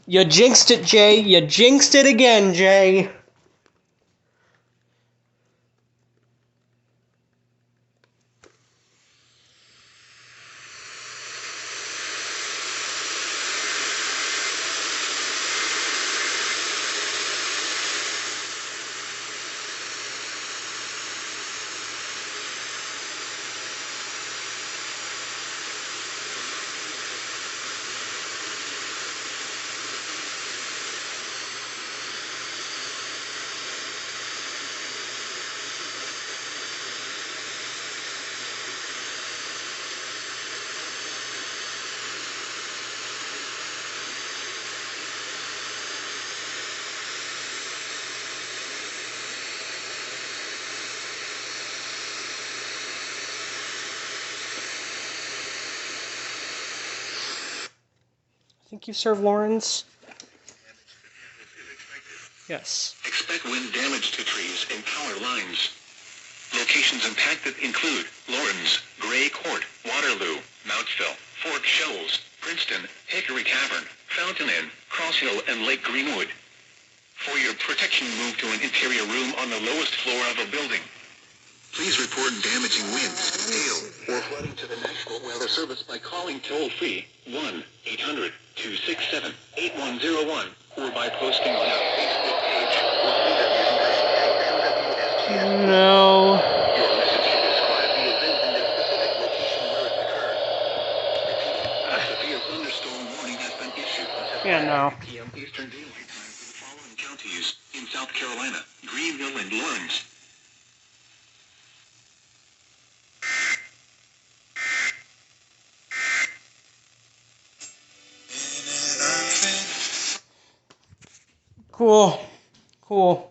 You jinxed it, Jay. You jinxed it again, Jay. I think you serve Lawrence. Yes. Expect wind damage to trees and power lines. Locations impacted include Lawrence, Gray Court, Waterloo, Mountsville, Fort Shoals, Princeton, Hickory Tavern, Fountain Inn, Cross Hill, and Lake Greenwood. For your protection, move to an interior room on the lowest floor of a building. Please report damaging winds, hail, or flooding to the National Weather Service by calling toll-free 1-800-267-8101 or by posting on our Facebook page or Twitter using hashtag No. Your message should describe the event and the specific location where it occurred. Repeating, a severe thunderstorm warning has been issued until Yeah, no. 5 p.m. Eastern Daylight Time for the following counties in South Carolina: Greenville and Lawrence. Cool. Cool.